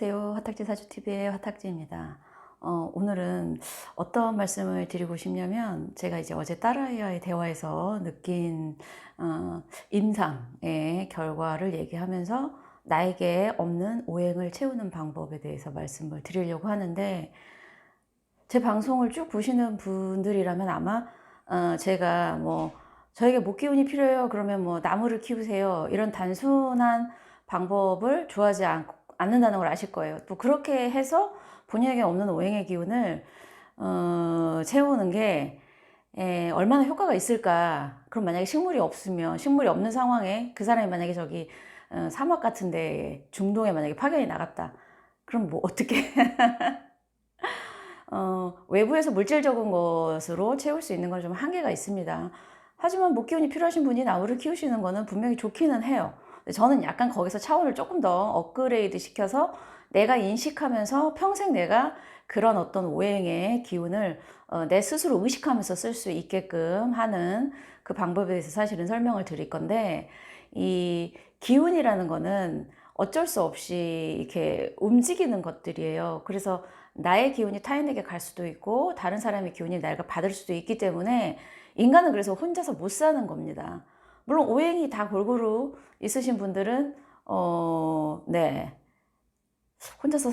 안녕하세요. 화탁지 사주TV의 화탁지입니다. 오늘은 어떤 말씀을 드리고 싶냐면, 제가 이제 어제 딸아이와의 대화에서 느낀 임상의 결과를 얘기하면서 나에게 없는 오행을 채우는 방법에 대해서 말씀을 드리려고 하는데, 제 방송을 쭉 보시는 분들이라면 아마 제가 뭐 저에게 목기운이 필요해요 그러면 뭐 나무를 키우세요 이런 단순한 방법을 좋아하지 않는다는 걸 아실 거예요. 또 그렇게 해서 본인에게 없는 오행의 기운을 채우는 게 얼마나 효과가 있을까. 그럼 만약에 식물이 없으면, 식물이 없는 상황에 그 사람이 만약에 저기 사막 같은데 중동에 만약에 파견이 나갔다, 그럼 뭐 어떻게 외부에서 물질적인 것으로 채울 수 있는 건 좀 한계가 있습니다. 하지만 목기운이 필요하신 분이 나무를 키우시는 거는 분명히 좋기는 해요. 저는 약간 거기서 차원을 조금 더 업그레이드 시켜서 내가 인식하면서 평생 내가 그런 어떤 오행의 기운을 내 스스로 의식하면서 쓸 수 있게끔 하는 그 방법에 대해서 사실은 설명을 드릴 건데, 이 기운이라는 거는 어쩔 수 없이 이렇게 움직이는 것들이에요. 그래서 나의 기운이 타인에게 갈 수도 있고 다른 사람의 기운이 내가 받을 수도 있기 때문에 인간은 그래서 혼자서 못 사는 겁니다. 물론 오행이 다 골고루 있으신 분들은 네, 혼자서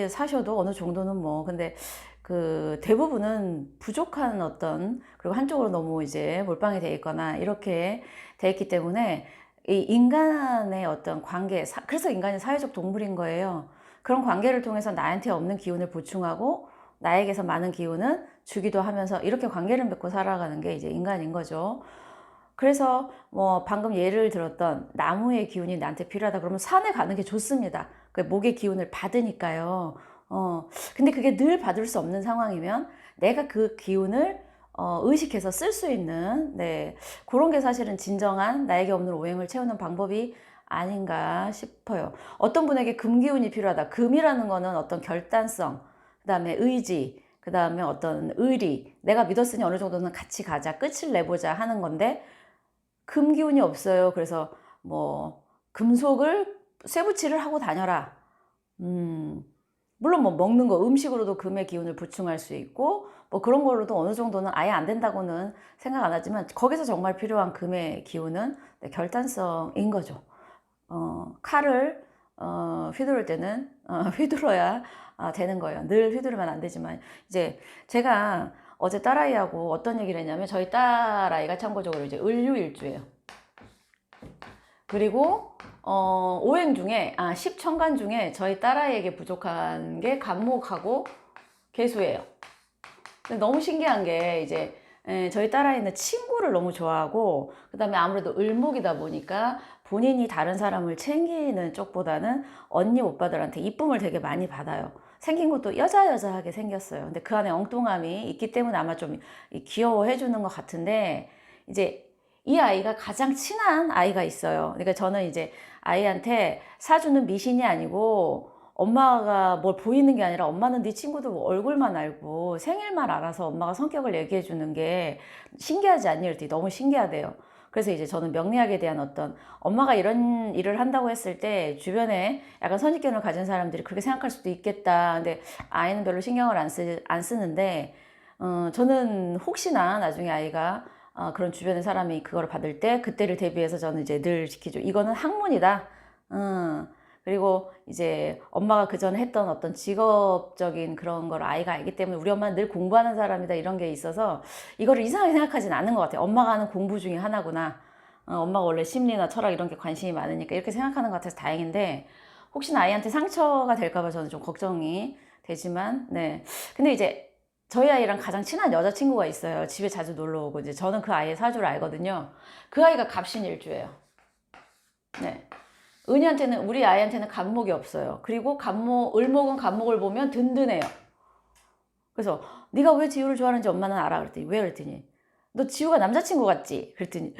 사셔도 어느 정도는 뭐, 근데 그 대부분은 부족한 어떤, 그리고 한쪽으로 너무 이제 몰빵이 돼 있거나 이렇게 돼 있기 때문에 이 인간의 어떤 관계, 그래서 인간이 사회적 동물인 거예요. 그런 관계를 통해서 나한테 없는 기운을 보충하고 나에게서 많은 기운은 주기도 하면서 이렇게 관계를 맺고 살아가는 게 이제 인간인 거죠. 그래서 뭐 방금 예를 들었던 나무의 기운이 나한테 필요하다 그러면 산에 가는 게 좋습니다. 그 목의 기운을 받으니까요. 근데 그게 늘 받을 수 없는 상황이면 내가 그 기운을 의식해서 쓸 수 있는, 네, 그런 게 사실은 진정한 나에게 없는 오행을 채우는 방법이 아닌가 싶어요. 어떤 분에게 금 기운이 필요하다. 금이라는 거는 어떤 결단성, 그 다음에 의지, 그 다음에 어떤 의리, 내가 믿었으니 어느 정도는 같이 가자, 끝을 내보자 하는 건데, 금 기운이 없어요. 그래서 뭐 금속을 쇠붙이를 하고 다녀라. 물론 뭐 먹는 거, 음식으로도 금의 기운을 보충할 수 있고 뭐 그런 걸로도 어느 정도는 아예 안 된다고는 생각 안 하지만, 거기서 정말 필요한 금의 기운은 결단성인 거죠. 칼을 휘두를 때는 휘둘러야 되는 거예요. 늘 휘두르면 안 되지만, 이제 제가 어제 딸아이하고 어떤 얘기를 했냐면, 저희 딸아이가 참고적으로 이제 을류일주예요. 그리고 오행 중에 10천간 중에 저희 딸아이에게 부족한 게 간목하고 계수예요. 근데 너무 신기한 게 이제 저희 딸아이는 친구를 너무 좋아하고, 그 다음에 아무래도 을목이다 보니까 본인이 다른 사람을 챙기는 쪽보다는 언니 오빠들한테 이쁨을 되게 많이 받아요. 생긴 것도 여자여자하게 생겼어요. 근데 그 안에 엉뚱함이 있기 때문에 아마 좀 귀여워해 주는 것 같은데, 이제 이 아이가 가장 친한 아이가 있어요. 그러니까 저는 이제 아이한테 사주는 미신이 아니고, 엄마가 뭘 보이는 게 아니라 엄마는 네 친구들 얼굴만 알고 생일만 알아서 엄마가 성격을 얘기해 주는 게 신기하지 않니? 이랬더니 너무 신기하대요. 그래서 이제 저는 명리학에 대한 어떤, 엄마가 이런 일을 한다고 했을 때 주변에 약간 선입견을 가진 사람들이 그렇게 생각할 수도 있겠다. 근데 아이는 별로 신경을 안 쓰는데, 저는 혹시나 나중에 아이가 그런 주변의 사람이 그걸 받을 때 그때를 대비해서 저는 이제 늘 지키죠. 이거는 학문이다. 그리고 이제 엄마가 그전에 했던 어떤 직업적인 그런 걸 아이가 알기 때문에, 우리 엄마는 늘 공부하는 사람이다 이런 게 있어서 이거를 이상하게 생각하진 않은 것 같아요. 엄마가 하는 공부 중에 하나구나. 엄마가 원래 심리나 철학 이런 게 관심이 많으니까 이렇게 생각하는 것 같아서 다행인데, 혹시나 아이한테 상처가 될까 봐 저는 좀 걱정이 되지만, 네. 근데 이제 저희 아이랑 가장 친한 여자친구가 있어요. 집에 자주 놀러 오고, 이제 저는 그 아이의 사주를 알거든요. 그 아이가 갑신일주예요. 네. 은희한테는, 우리 아이한테는 간목이 없어요. 그리고 을목은 간목을 보면 든든해요. 그래서 네가 왜 지우를 좋아하는지 엄마는 알아. 그랬더니 왜? 그랬더니 너 지우가 남자친구 같지? 그랬더니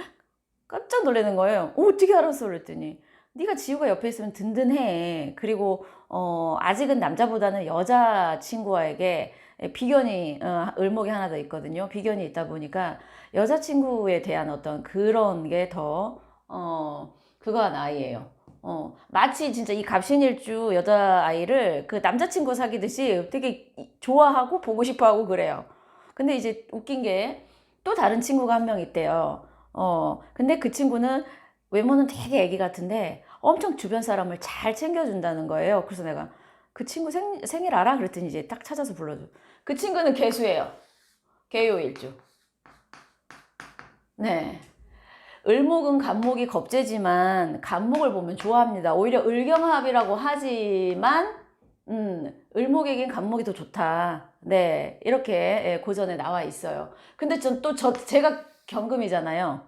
깜짝 놀라는 거예요. 어떻게 알았어? 그랬더니 네가 지우가 옆에 있으면 든든해. 그리고 아직은 남자보다는 여자친구에게 비견이, 을목이 하나 더 있거든요. 비견이 있다 보니까 여자친구에 대한 어떤 그런 게 더 그거한 아이예요. 마치 진짜 이 갑신일주 여자아이를 그 남자친구 사귀듯이 되게 좋아하고 보고 싶어 하고 그래요. 근데 이제 웃긴 게 또 다른 친구가 한 명 있대요. 근데 그 친구는 외모는 되게 애기 같은데 엄청 주변 사람을 잘 챙겨준다는 거예요. 그래서 내가 그 친구 생일 알아? 그랬더니 이제 딱 찾아서 불러줘. 그 친구는 개수예요. 개요일주. 네. 을목은 간목이 겁재지만 간목을 보면 좋아합니다. 오히려 을경합이라고 하지만 을목에겐 간목이 더 좋다. 네, 이렇게 고전에 나와 있어요. 근데 제가 경금이잖아요.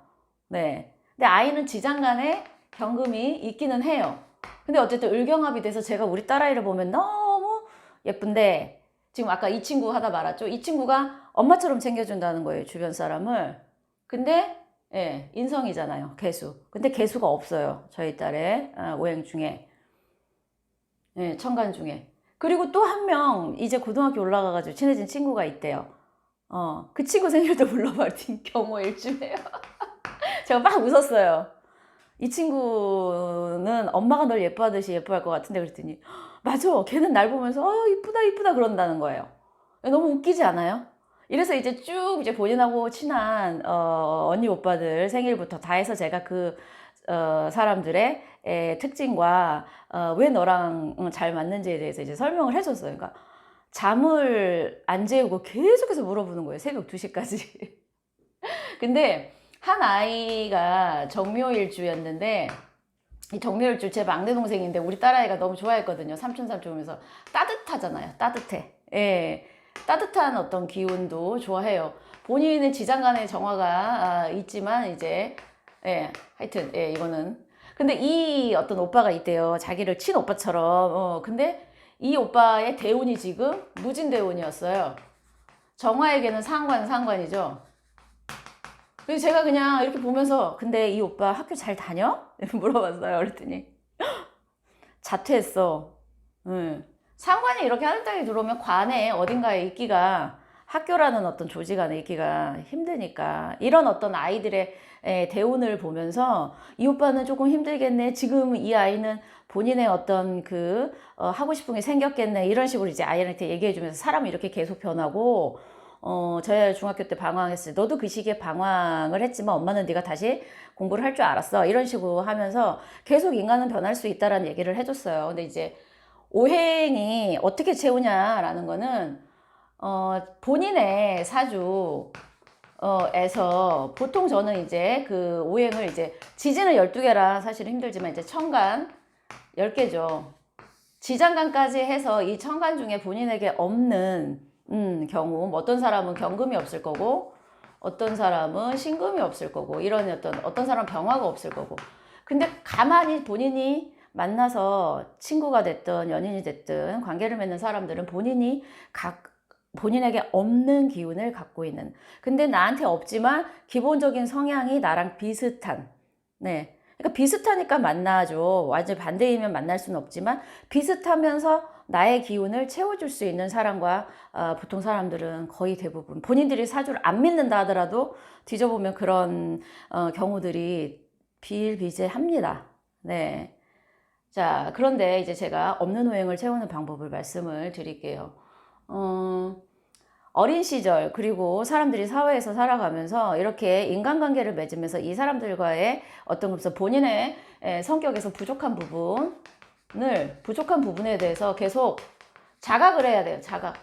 네. 근데 아이는 지장간에 경금이 있기는 해요. 근데 어쨌든 을경합이 돼서 제가 우리 딸아이를 보면 너무 예쁜데 지금 아까 이 친구 하다 말았죠. 이 친구가 엄마처럼 챙겨준다는 거예요. 주변 사람을. 근데 예, 인성이잖아요. 개수. 근데 개수가 없어요. 저희 딸의 오행 중에. 예, 천간 중에. 그리고 또 한 명 이제 고등학교 올라가가지고 친해진 친구가 있대요. 그 친구 생일도 불러봤더니 경호일주예요. 제가 막 웃었어요. 이 친구는 엄마가 널 예뻐하듯이 예뻐할 것 같은데 그랬더니 맞아. 걔는 날 보면서 이쁘다 이쁘다 그런다는 거예요. 너무 웃기지 않아요? 이래서 이제 쭉 이제 본인하고 친한 언니 오빠들 생일부터 다 해서 제가 그 사람들의 특징과 왜 너랑 잘 맞는지에 대해서 이제 설명을 해줬어요. 그러니까 잠을 안 재우고 계속해서 물어보는 거예요. 새벽 2시까지. 근데 한 아이가 정묘일주였는데 이 정묘일주 제 막내 동생인데 우리 딸아이가 너무 좋아했거든요. 삼촌 오면서 따뜻하잖아요. 따뜻해. 예. 따뜻한 어떤 기운도 좋아해요. 본인의 지장간의 정화가 있지만 이제 예, 하여튼 예, 이거는 근데 이 어떤 오빠가 있대요. 자기를 친오빠처럼. 근데 이 오빠의 대운이 지금 무진대운이었어요. 정화에게는 상관이죠. 그래서 제가 그냥 이렇게 보면서 근데 이 오빠 학교 잘 다녀? 물어봤어요. 그랬더니 자퇴했어. 응. 상관이 이렇게 하늘땅에 들어오면 관에 어딘가에 있기가 학교라는 어떤 조직 안에 있기가 힘드니까 이런 어떤 아이들의 대운을 보면서 이 오빠는 조금 힘들겠네. 지금 이 아이는 본인의 어떤 하고 싶은 게 생겼겠네. 이런 식으로 이제 아이한테 얘기해 주면서 사람이 이렇게 계속 변하고 저희 아이 중학교 때 방황했을 때 너도 그 시기에 방황을 했지만 엄마는 네가 다시 공부를 할 줄 알았어. 이런 식으로 하면서 계속 인간은 변할 수 있다라는 얘기를 해줬어요. 근데 이제 오행이 어떻게 채우냐라는 거는 본인의 사주 에서 보통 저는 이제 그 오행을 이제 지지는 12개라 사실은 힘들지만 이제 천간 10개죠. 지장간까지 해서 이 천간 중에 본인에게 없는 경우 어떤 사람은 경금이 없을 거고 어떤 사람은 신금이 없을 거고 이런 어떤 사람은 병화가 없을 거고 근데 가만히 본인이 만나서 친구가 됐든 연인이 됐든 관계를 맺는 사람들은 본인에게 없는 기운을 갖고 있는 근데 나한테 없지만 기본적인 성향이 나랑 비슷한 네. 그러니까 비슷하니까 만나죠. 완전 반대이면 만날 수는 없지만 비슷하면서 나의 기운을 채워줄 수 있는 사람과 보통 사람들은 거의 대부분 본인들이 사주를 안 믿는다 하더라도 뒤져보면 그런 경우들이 비일비재합니다. 네. 자, 그런데 이제 제가 없는 오행을 채우는 방법을 말씀을 드릴게요. 어린 시절 그리고 사람들이 사회에서 살아가면서 이렇게 인간관계를 맺으면서 이 사람들과의 어떤 것에서 본인의 성격에서 부족한 부분에 대해서 계속 자각을 해야 돼요. 자각.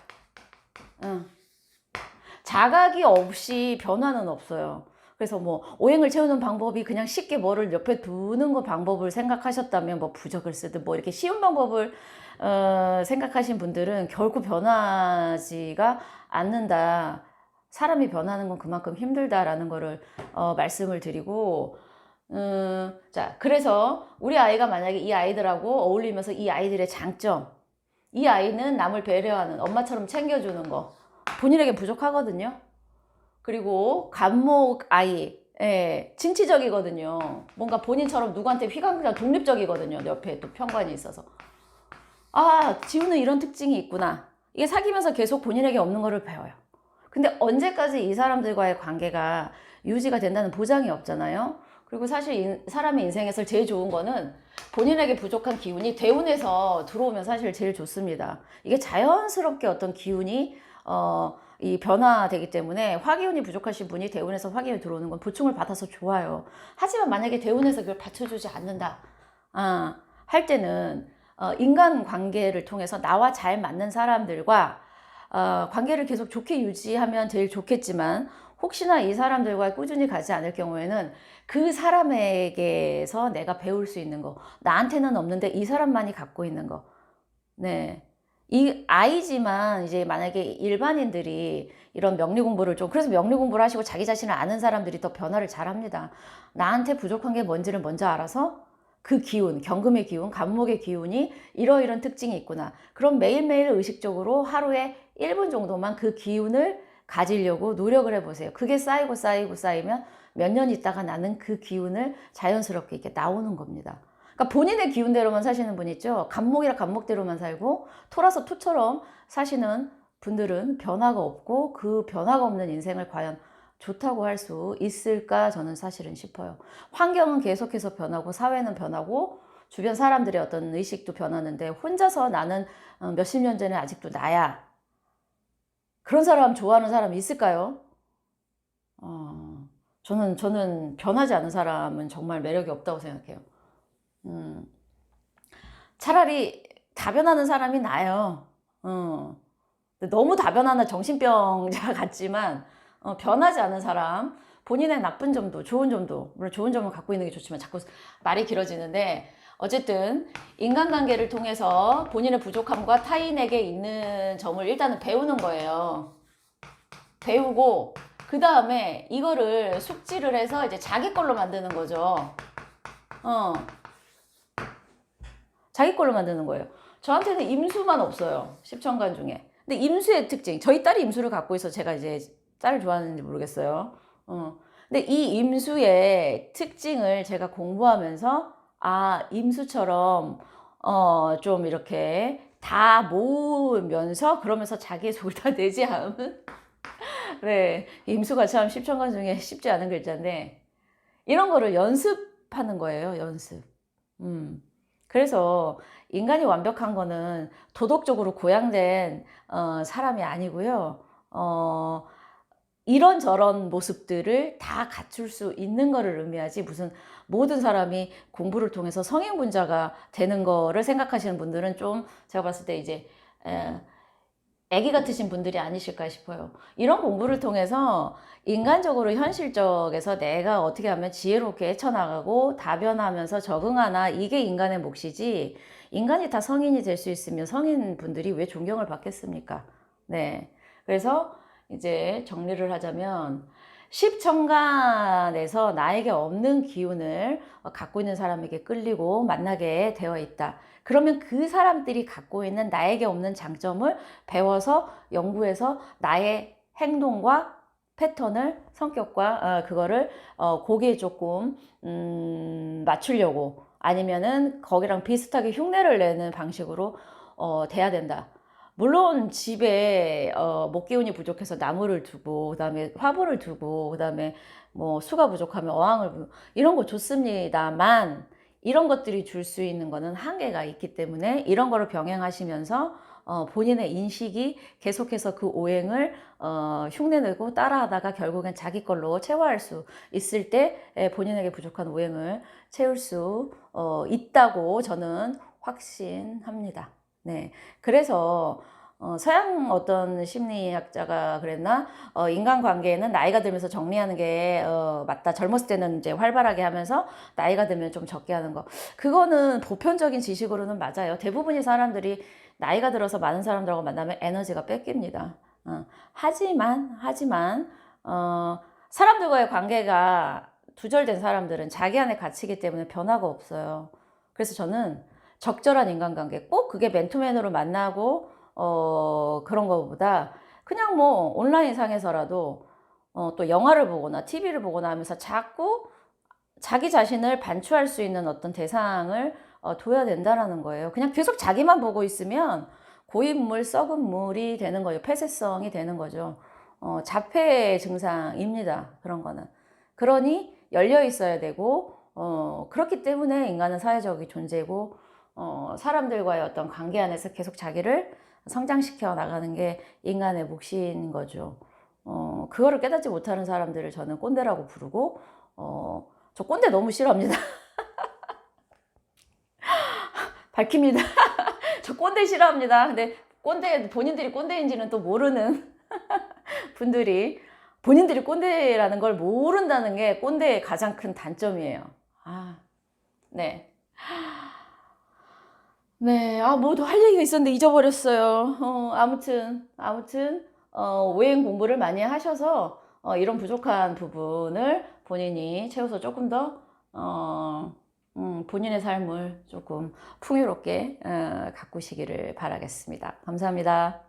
자각이 없이 변화는 없어요. 그래서 뭐 오행을 채우는 방법이 그냥 쉽게 뭐를 옆에 두는 거 방법을 생각하셨다면 뭐 부적을 쓰든 뭐 이렇게 쉬운 방법을 생각하신 분들은 결코 변하지가 않는다. 사람이 변하는 건 그만큼 힘들다라는 거를 말씀을 드리고 자 그래서 우리 아이가 만약에 이 아이들하고 어울리면서 이 아이들의 장점 이 아이는 남을 배려하는 엄마처럼 챙겨주는 거 본인에게 부족하거든요. 그리고 간목 아이 진취적이거든요. 뭔가 본인처럼 누구한테 휘감기가 독립적이거든요. 옆에 또 편관이 있어서 지우는 이런 특징이 있구나. 이게 사귀면서 계속 본인에게 없는 거를 배워요. 근데 언제까지 이 사람들과의 관계가 유지가 된다는 보장이 없잖아요. 그리고 사실 사람의 인생에서 제일 좋은 거는 본인에게 부족한 기운이 대운에서 들어오면 사실 제일 좋습니다. 이게 자연스럽게 어떤 기운이 이 변화되기 때문에 화기운이 부족하신 분이 대운에서 화기운이 들어오는 건 보충을 받아서 좋아요. 하지만 만약에 대운에서 그걸 받쳐주지 않는다 할 때는 인간 관계를 통해서 나와 잘 맞는 사람들과 관계를 계속 좋게 유지하면 제일 좋겠지만 혹시나 이 사람들과 꾸준히 가지 않을 경우에는 그 사람에게서 내가 배울 수 있는 거, 나한테는 없는데 이 사람만이 갖고 있는 거. 네. 이 아이지만 이제 만약에 일반인들이 이런 명리 공부를 좀, 그래서 명리 공부를 하시고 자기 자신을 아는 사람들이 더 변화를 잘 합니다. 나한테 부족한 게 뭔지를 먼저 알아서 그 기운, 경금의 기운, 간목의 기운이 이러이런 특징이 있구나. 그럼 매일매일 의식적으로 하루에 1분 정도만 그 기운을 가지려고 노력을 해보세요. 그게 쌓이고 쌓이고 쌓이면 몇 년 있다가 나는 그 기운을 자연스럽게 이렇게 나오는 겁니다. 그러니까 본인의 기운대로만 사시는 분 있죠. 간목이라 간목대로만 살고 토라서 토처럼 사시는 분들은 변화가 없고 그 변화가 없는 인생을 과연 좋다고 할 수 있을까 저는 사실은 싶어요. 환경은 계속해서 변하고 사회는 변하고 주변 사람들의 어떤 의식도 변하는데 혼자서 나는 몇십 년 전에 아직도 나야. 그런 사람 좋아하는 사람이 있을까요? 저는 변하지 않은 사람은 정말 매력이 없다고 생각해요. 차라리 다변하는 사람이 나아요. 너무 다변하는 정신병자 같지만 변하지 않은 사람, 본인의 나쁜 점도 좋은 점도, 물론 좋은 점을 갖고 있는 게 좋지만 자꾸 말이 길어지는데 어쨌든 인간관계를 통해서 본인의 부족함과 타인에게 있는 점을 일단은 배우는 거예요. 배우고 그 다음에 이거를 숙지를 해서 이제 자기 걸로 만드는 거죠. 자기 걸로 만드는 거예요. 저한테는 임수만 없어요. 10천간 중에. 근데 임수의 특징, 저희 딸이 임수를 갖고 있어서 제가 이제 딸을 좋아하는지 모르겠어요. 근데 이 임수의 특징을 제가 공부하면서 임수처럼 좀 이렇게 다 모으면서 그러면서 자기의 속을 다 내지 않으면 네, 임수가 참 10천간 중에 쉽지 않은 글자인데 이런 거를 연습하는 거예요. 연습. 그래서 인간이 완벽한 거는 도덕적으로 고양된 사람이 아니고요. 이런저런 모습들을 다 갖출 수 있는 거를 의미하지 무슨 모든 사람이 공부를 통해서 성인군자가 되는 거를 생각하시는 분들은 좀 제가 봤을 때 이제 애기 같으신 분들이 아니실까 싶어요. 이런 공부를 통해서 인간적으로 현실적에서 내가 어떻게 하면 지혜롭게 헤쳐나가고 다변하면서 적응하나 이게 인간의 몫이지 인간이 다 성인이 될 수 있으면 성인 분들이 왜 존경을 받겠습니까? 네. 그래서 이제 정리를 하자면 십천간에서 나에게 없는 기운을 갖고 있는 사람에게 끌리고 만나게 되어 있다. 그러면 그 사람들이 갖고 있는 나에게 없는 장점을 배워서 연구해서 나의 행동과 패턴을 성격과 그거를 거기에 조금 맞추려고 아니면은 거기랑 비슷하게 흉내를 내는 방식으로 돼야 된다. 물론 집에 목기운이 부족해서 나무를 두고 그다음에 화분을 두고 그다음에 뭐 수가 부족하면 어항을 이런 거 좋습니다만 이런 것들이 줄 수 있는 거는 한계가 있기 때문에 이런 거를 병행하시면서 본인의 인식이 계속해서 그 오행을 흉내내고 따라하다가 결국엔 자기 걸로 체화할 수 있을 때 본인에게 부족한 오행을 채울 수 있다고 저는 확신합니다. 네, 그래서 서양 어떤 심리학자가 그랬나? 인간관계에는 나이가 들면서 정리하는 게 맞다. 젊었을 때는 이제 활발하게 하면서 나이가 들면 좀 적게 하는 거. 그거는 보편적인 지식으로는 맞아요. 대부분의 사람들이 나이가 들어서 많은 사람들하고 만나면 에너지가 뺏깁니다. 하지만 사람들과의 관계가 두절된 사람들은 자기 안에 갇히기 때문에 변화가 없어요. 그래서 저는 적절한 인간관계, 꼭 그게 맨투맨으로 만나고 그런 것보다 그냥 뭐 온라인 상에서라도 또 영화를 보거나 TV를 보거나 하면서 자꾸 자기 자신을 반추할 수 있는 어떤 대상을 둬야 된다라는 거예요. 그냥 계속 자기만 보고 있으면 고인물, 썩은 물이 되는 거예요. 폐쇄성이 되는 거죠. 자폐 증상입니다. 그런 거는. 그러니 열려 있어야 되고, 그렇기 때문에 인간은 사회적인 존재고, 사람들과의 어떤 관계 안에서 계속 자기를 성장시켜 나가는 게 인간의 몫인 거죠. 그거를 깨닫지 못하는 사람들을 저는 꼰대라고 부르고, 저 꼰대 너무 싫어합니다. 밝힙니다. 저 꼰대 싫어합니다. 근데 본인들이 꼰대인지는 또 모르는 분들이, 본인들이 꼰대라는 걸 모른다는 게 꼰대의 가장 큰 단점이에요. 네. 네, 뭐 더 할 얘기가 있었는데 잊어버렸어요. 아무튼, 오행 공부를 많이 하셔서, 이런 부족한 부분을 본인이 채워서 조금 더, 본인의 삶을 조금 풍요롭게, 가꾸시기를 바라겠습니다. 감사합니다.